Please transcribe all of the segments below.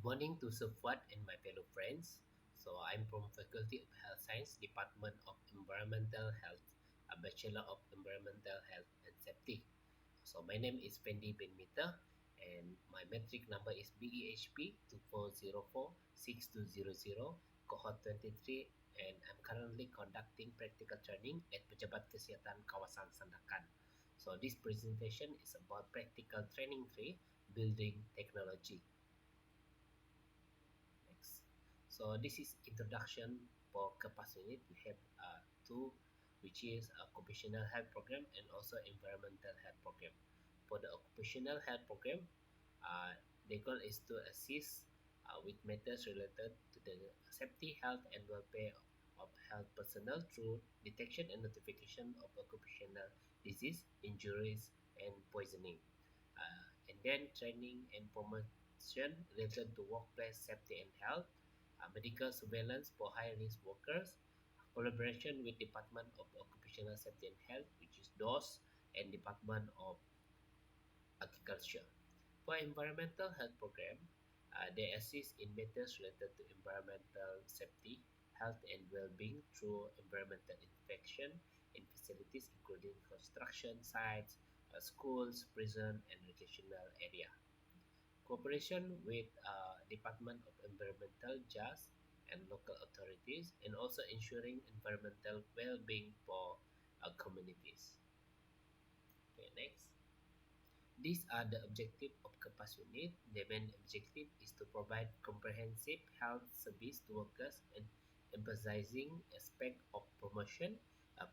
Morning to Sufwat and my fellow friends. So I'm from Faculty of Health Science, Department of Environmental Health, a Bachelor of Environmental Health and Safety. So my name is Fendi bin Mita and my metric number is BEHP 24046200, cohort 23, and I'm currently conducting practical training at Pejabat Kesihatan Kawasan Sandakan. So this presentation is about practical training 3, building technology. Next. So this is introduction for Kapas unit. We have two, which is occupational health program and also environmental health program. For the occupational health program, uh, the goal is to assist with matters related to the safety, health, and welfare of health personnel through detection and notification of occupational disease, injuries, and poisoning. And then training and promotion related to workplace safety and health, medical surveillance for high-risk workers, collaboration with Department of Occupational Safety and Health, which is DOS, and Department of Agriculture. For environmental health program, they assist in matters related to environmental safety, health, and well-being through environmental inspection in facilities including construction sites, schools, prison, and recreational area. Cooperation with Department of Environmental Justice and local authorities, and also ensuring environmental well-being for communities. Okay, next. These are the objectives of Kapas Unit. The main objective is to provide comprehensive health service to workers and emphasizing aspect of promotion,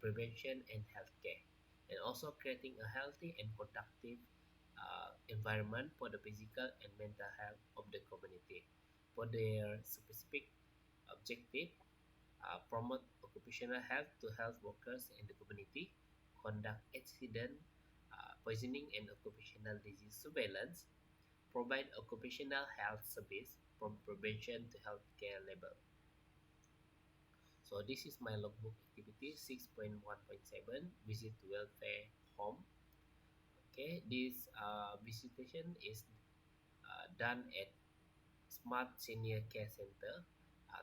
prevention, and healthcare, and also creating a healthy and productive environment for the physical and mental health of the community. For their specific objective, promote occupational health to health workers in the community, conduct accident, poisoning and occupational disease surveillance, provide occupational health service from prevention to healthcare level. So this is my logbook activity 6.1.7, visit to welfare home. Okay, this visitation is done at Smart Senior Care Center,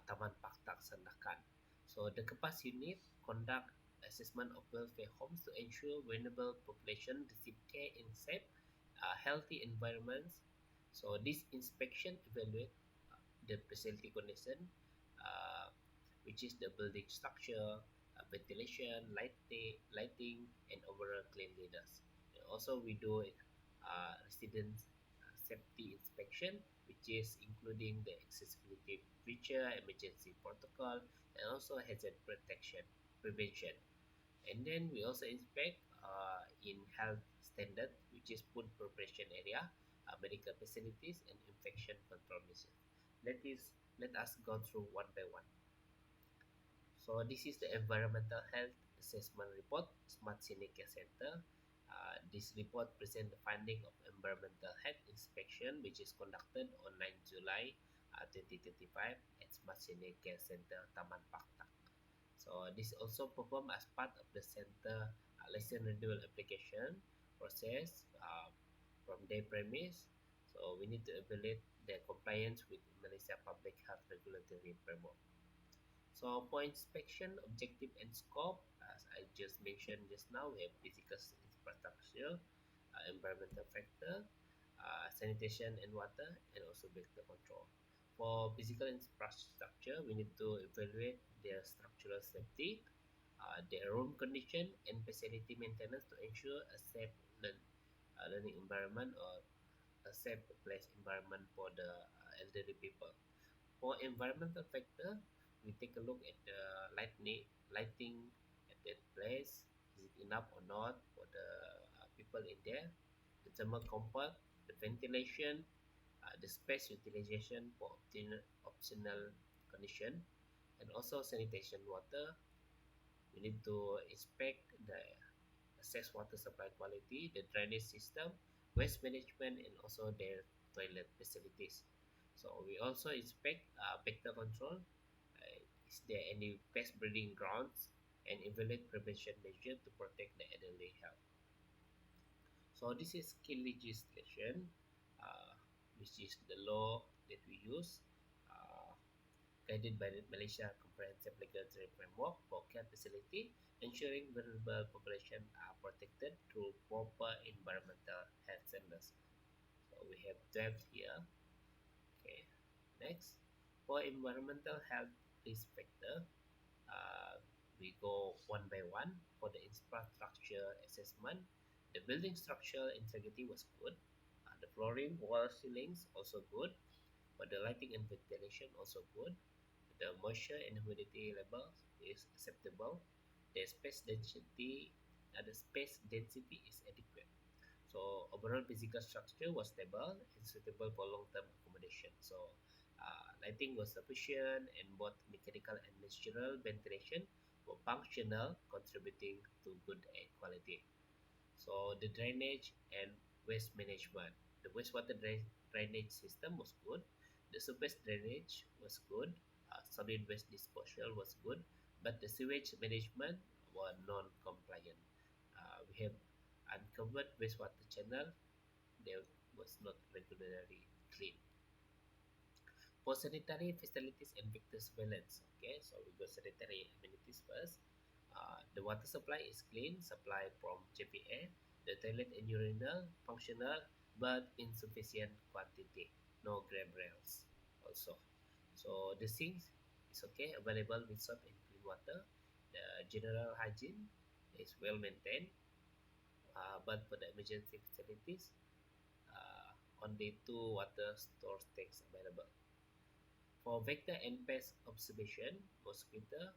Taman Paktak Sandakan. So the Kepas unit conduct assessment of welfare homes to ensure vulnerable population receive care in safe, healthy environments. So this inspection evaluate the facility condition, uh, which is the building structure, ventilation, lighting, and overall cleanliness. And also, we do resident safety inspection, which is including the accessibility feature, emergency protocol, and also hazard protection prevention. And then we also inspect in health standard, which is food preparation area, medical facilities, and infection control measures. Let us go through one by one. So this is the environmental health assessment report, Smart Senior Care Center. This report presents the finding of environmental health inspection, which is conducted on 9 July 2025 at Smart Senior Care Center, Taman Paktak. So this also performed as part of the center license renewal application process from their premise. So we need to evaluate their compliance with Malaysia Public Health Regulatory Framework. So for inspection, objective and scope, as I just mentioned just now, we have physical infrastructure, environmental factor, sanitation and water, and also vector control. For physical infrastructure, we need to evaluate their structural safety, their room condition, and facility maintenance to ensure a safe learning environment or a safe place environment for the elderly people. For environmental factor, we take a look at the lighting at that place. Is it enough or not for the people in there? The thermal comfort, the ventilation, the space utilization for optional condition, and also sanitation water. We need to inspect the assess water supply quality, the drainage system, waste management, and also their toilet facilities. So we also inspect vector control. Is there any pest breeding grounds and evaluate prevention measures to protect the elderly health. So this is skill legislation. Uh, which is the law that we use, uh, guided by the Malaysia Comprehensive Regulatory Framework for care facility, ensuring vulnerable population are protected through proper environmental health standards. So we have 12 here. Okay, next. For environmental health risk factor, uh, we go one by one. For the infrastructure assessment, the building structural integrity was good. The flooring, wall ceilings also good. For the lighting and ventilation also good. The moisture and humidity level is acceptable. The space density is adequate. So overall physical structure was stable and suitable for long-term accommodation. So lighting was sufficient and both mechanical and natural ventilation were functional, contributing to good air quality. So the drainage and waste management. The drainage system was good. The surface drainage was good. Solid waste disposal was good, but the sewage management were non-compliant. We have uncovered wastewater channel. They was not regularly cleaned. For sanitary facilities and vector surveillance, okay, so we go sanitary amenities first. The water supply is clean, supply from JPA. The toilet and urinal functional but insufficient quantity. No grab rails also. So the sinks is okay, available with soap and clean water. The general hygiene is well maintained, but for the emergency facilities, only two water store tanks available. For vector and pest observation, mosquito,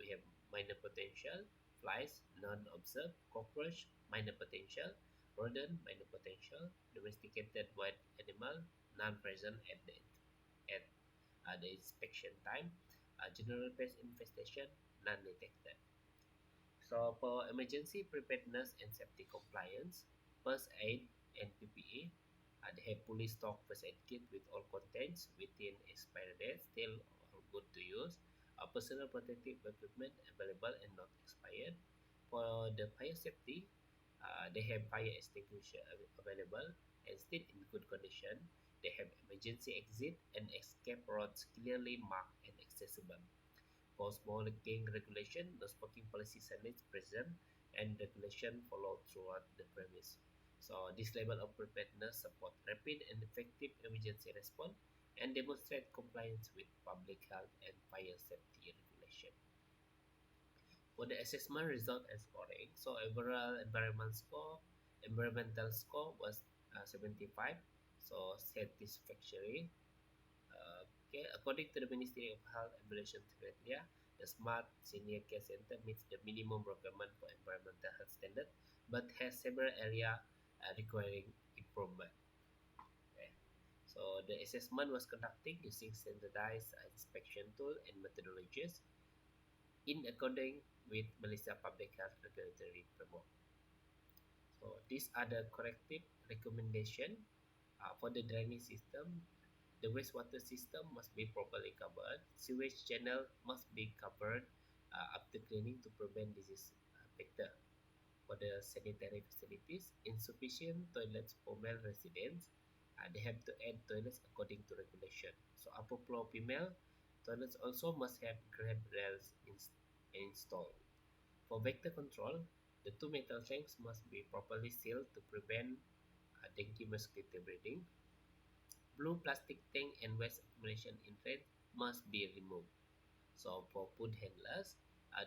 we have minor potential, flies, non-observed, cockroach, minor potential, rodent, minor potential, domesticated wild animal, non-present at the inspection time, general pest infestation, non-detected. So for emergency preparedness and safety compliance, first aid and PPE, they have fully stocked first aid kit with all contents within expiry date, still all good to use. Personal protective equipment available and not expired. For the fire safety, they have fire extinguisher available and still in good condition. They have emergency exit and escape routes clearly marked and accessible. For smoking regulation, the smoking policy signage present and regulation followed throughout the premise. So this level of preparedness support rapid and effective emergency response and demonstrate compliance with public health and fire safety regulation. For the assessment result and scoring, so overall environmental score was 75, so satisfactory. Okay, according to the Ministry of Health Evaluation Criteria, the Smart Senior Care Center meets the minimum requirement for environmental health standard, but has several areas requiring improvement. Okay. So the assessment was conducted using standardized inspection tool and methodologies in according with Malaysia Public Health Regulatory Framework. So these are the corrective recommendation for the drainage system. The wastewater system must be properly covered. Sewage channel must be covered after cleaning to prevent disease vector. For the sanitary facilities, insufficient toilets for male residents. They have to add toilets according to regulation. So upper floor female toilets also must have grab rails installed. For vector control, the two metal tanks must be properly sealed to prevent dengue mosquito breeding. Blue plastic tank and waste accumulation in red must be removed. So for food handlers,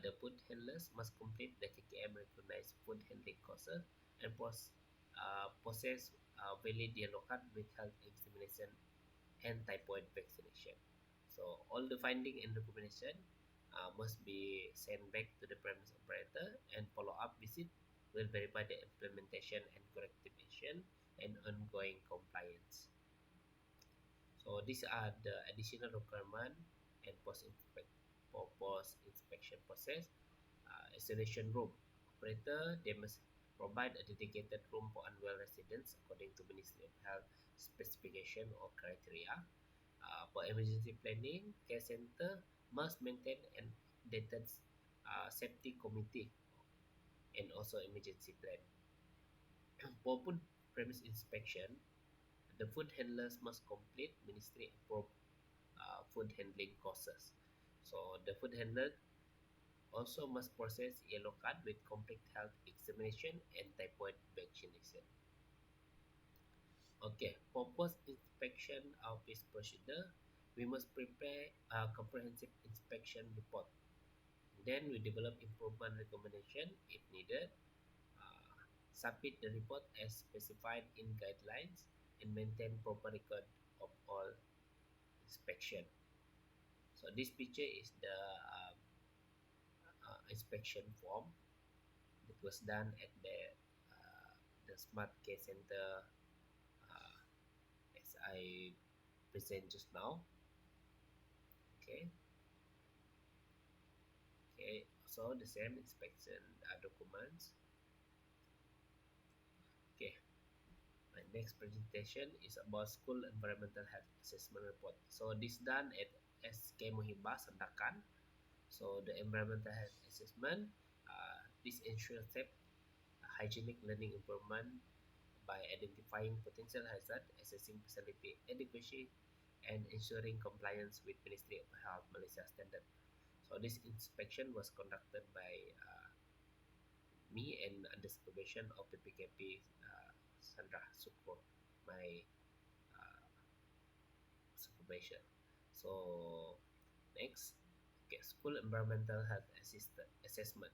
the food handlers must complete the KKM recognized food handling courses and possess valid yellow card with health examination and typhoid vaccination. So all the finding and recommendation must be sent back to the premise operator, and follow-up visit will verify the implementation and corrective action and ongoing compliance. So these are the additional requirement and post inspection process. Isolation room operator, they must provide a dedicated room for unwell residents according to Ministry of Health specification or criteria. For emergency planning, care center must maintain an dated safety committee and also emergency plan. For food premise inspection, The food handlers must complete ministry approved food handling courses. So the food handler also must process yellow card with complete health examination and typhoid vaccination. Okay, for post-inspection office procedure, we must prepare a comprehensive inspection report. Then we develop improvement recommendation if needed, uh, submit the report as specified in guidelines, and maintain proper record of all inspection. So this picture is the inspection form that was done at the Smart Care Center uh, as I present just now. Okay, okay. So the same inspection documents. Okay, my next presentation is about school environmental health assessment report. So this done at SK Muhibah Sandakan. So the environmental health assessment, this ensures safe, hygienic learning improvement by identifying potential hazard, assessing facility adequacy, and ensuring compliance with Ministry of Health Malaysia standard. So this inspection was conducted by me and under supervision of PPKP Sandra Sukro, my uh, supervisor. So next, okay, school environmental health assessment.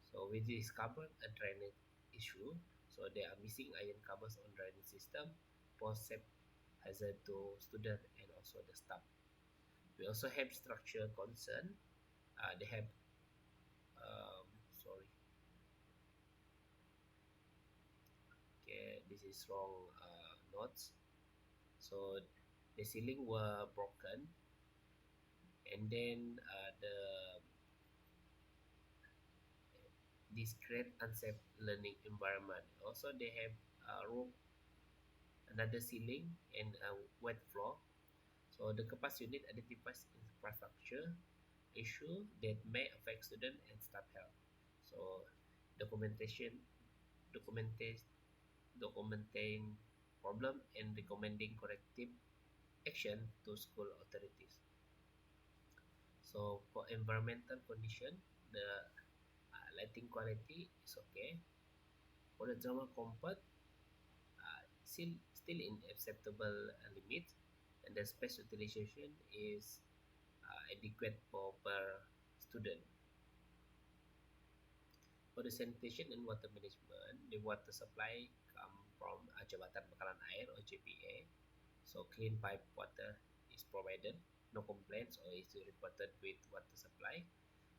So we discovered a drainage issue. So there are missing iron covers on drainage system, pose hazard to student and also the staff. We also have structure concern. They have sorry, okay, this is wrong notes. So the ceiling were broken, and then the this create unsafe learning environment. Also, they have roof, another ceiling, and a wet floor. So the CAPAS unit identifies infrastructure issue that may affect student and staff health. So documentation, documentation, documenting problem and recommending corrective action to school authorities. So for environmental condition, the lighting quality is okay. For the thermal comfort, still in acceptable limits, and the space utilization is adequate for per student. For the sanitation and water management, the water supply come from Jabatan Bekalan Air or JPA. So clean pipe water is provided, no complaints or issue reported with water supply.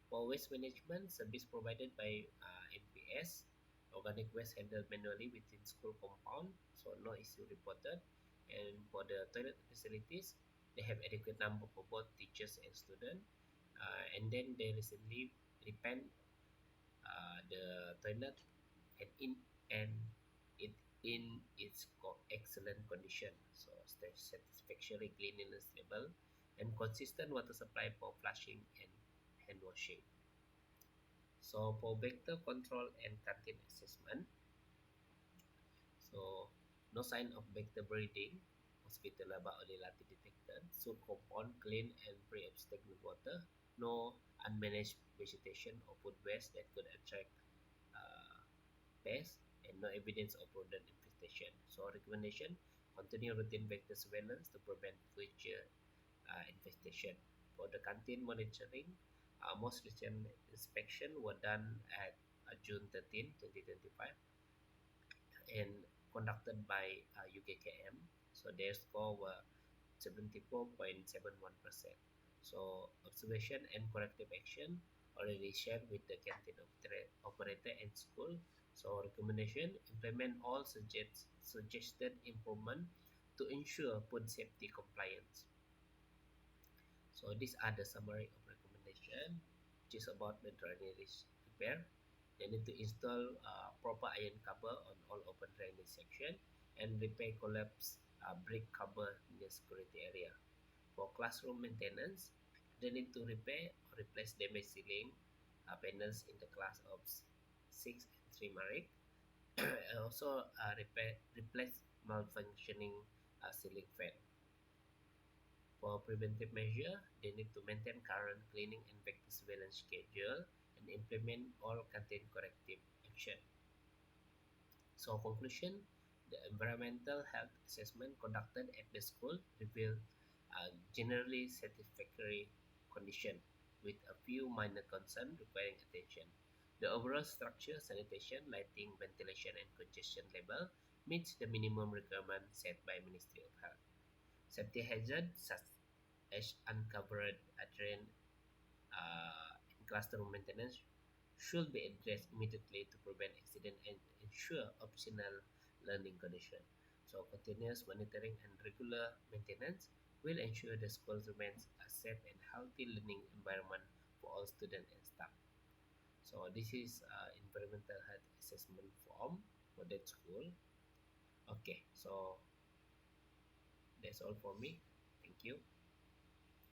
For waste management, service provided by MPS, organic waste handled manually within school compound, so no issue reported. And for the toilet facilities, they have adequate number for both teachers and students. And then they recently repaint the toilet and and it in its excellent condition. So satisfactory cleanliness level and consistent water supply for flushing and hand washing. So for vector control and canteen assessment, so no sign of vector breeding, mosquito larva or lelati detected. So compound clean and free of stagnant water. No unmanaged vegetation or food waste that could attract uh, pests, and no evidence of rodent infestation. So recommendation: continue routine vector surveillance to prevent future infestation. For the canteen monitoring, most recent inspection were done at June 13, 2025 and conducted by UKKM. So their score were 74.71%. So observation and corrective action already shared with the canteen operator and school. So recommendation: implement all suggested improvement to ensure food safety compliance. So these are the summary of recommendation, which is about the drainage repair. They need to install proper iron cover on all open drainage section and repair collapsed brick cover in the security area. For classroom maintenance, they need to repair or replace damaged ceiling panels in the class of 6 and 3 Marik. And also replace malfunctioning ceiling fan. For preventive measure, they need to maintain current cleaning and vector surveillance schedule and implement all contained corrective action. So conclusion, the environmental health assessment conducted at the school revealed a generally satisfactory condition with a few minor concerns requiring attention. The overall structure, sanitation, lighting, ventilation, and congestion level meets the minimum requirement set by Ministry of Health. Safety hazards such as uncovered drain in classroom maintenance should be addressed immediately to prevent accident and ensure optimal learning condition. So continuous monitoring and regular maintenance will ensure the school remains a safe and healthy learning environment for all students and staff. So this is environmental health assessment form for that school. Okay, so that's all for me. Thank you.